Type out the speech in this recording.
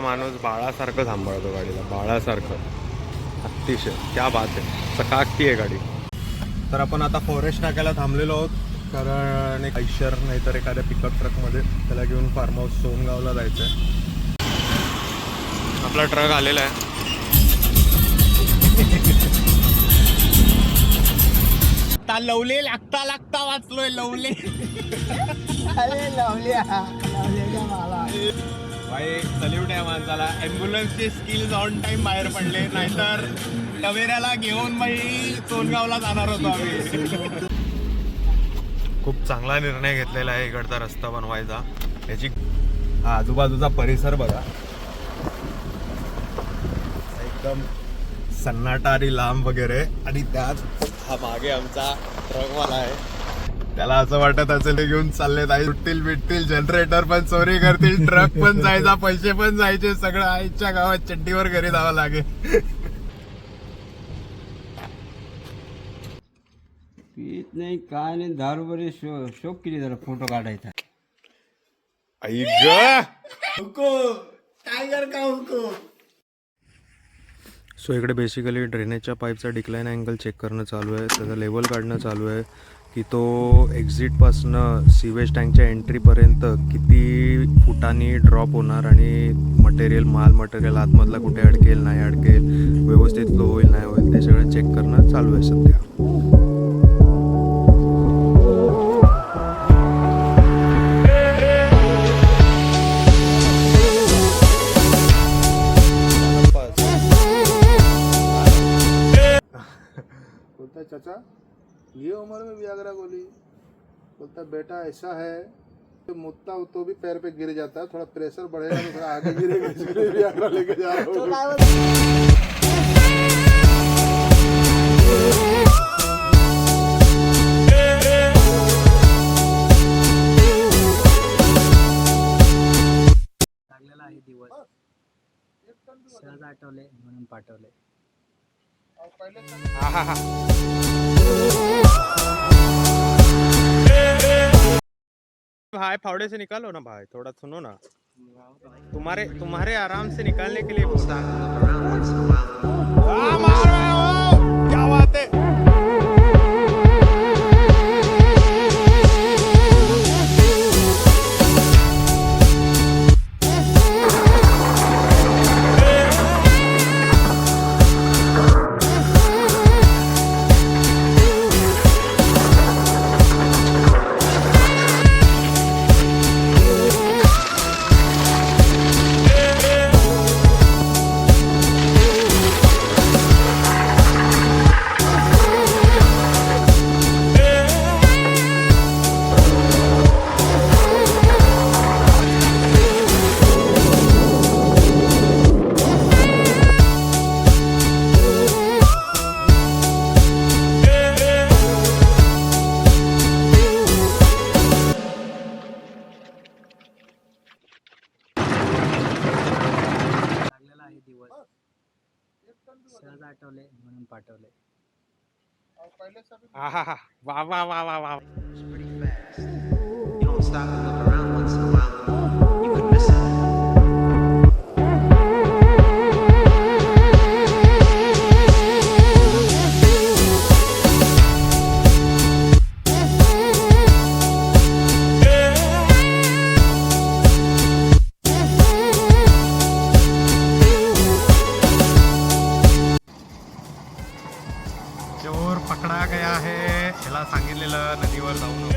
माणूस बाळासारखं सांभाळतो गाडीला, बाळासारखं. अतिशय क्या बात आहे, चकाकती आहे गाडी. तर आपण आता फॉरेस्ट नाक्याला थांबलेलो आहोत, कारण एक आयशर नाही तर एखाद्या पिकअप ट्रकमध्ये त्याला घेऊन फार्म हाऊस सोनगावला जायचं आहे. आपला ट्रक आलेला आहे. लवले लागता लागता वाचलोय लवले. अरे लावल्या मला भाई सल्यूट आहे माणसाला. ॲम्ब्युलन्सचे स्किल्स ऑन टाइम बाहेर पडले, नाहीतर टवेऱ्याला घेऊन बाई सोनगावला जाणार होतो आम्ही. खूप चांगला निर्णय घेतलेला आहे इकडचा रस्ता बनवायचा. याची आजूबाजूचा परिसर बघा, एकदम सन्नाटारी लांब वगैरे. आणि त्यात हा मागे आमचा ट्रकवाला आहे, त्याला असं वाटत असेल घेऊन चालले आई सुटतील बिटतील, जनरेटर पण चोरी करतील, ट्रक पण जायचा, पैसे पण जायचे, सगळं आईच्या गावात चड्डीवर घरी जावं लागेल. पीत नाही काय नाही, दारू बरी शोक केली जरा फोटो काढायचा. आई ग टायगर का हुको. सो इकडे बेसिकली ड्रेनेजच्या पाईपचा डिक्लाइन अँगल चेक करणं चालू आहे, त्याचा लेवल काढणं चालू आहे की तो एक्झिटपासनं सीवेज टँकच्या एंट्रीपर्यंत किती फुटांनी ड्रॉप होणार आणि माल मटेरियल आतमधला कुठे अडकेल नाही अडकेल, व्यवस्थित फ्लो होईल नाही होईल, ते सगळं चेक करणं चालू आहे सध्या. बोलता चाचा ये उम्र में वियाग्रा गोली. बोलता बेटा ऐसा है तो मुत्ता तो भी पैर पे गिर जाता है, थोड़ा प्रेशर बढ़ेगा तो थोड़ा आगे गिरेगा, इसलिए वियाग्रा लेके जा रहा हूँ. लागलेला आहे दिवस, सहज आठवले म्हणून पाठवले. भाई फावड़े से निकालो ना भाई, थोड़ा सुनो ना, तुम्हारे आराम से निकालने के लिए मार रहे हो, क्या बात है. सहज आठवले म्हणून पाठवले. वाह वाह वाह वाह वाह. You don't stop and look around once in a while, you could miss it. चोर पकडा गया है. त्याला सांगितलेलं नदीवर जाऊ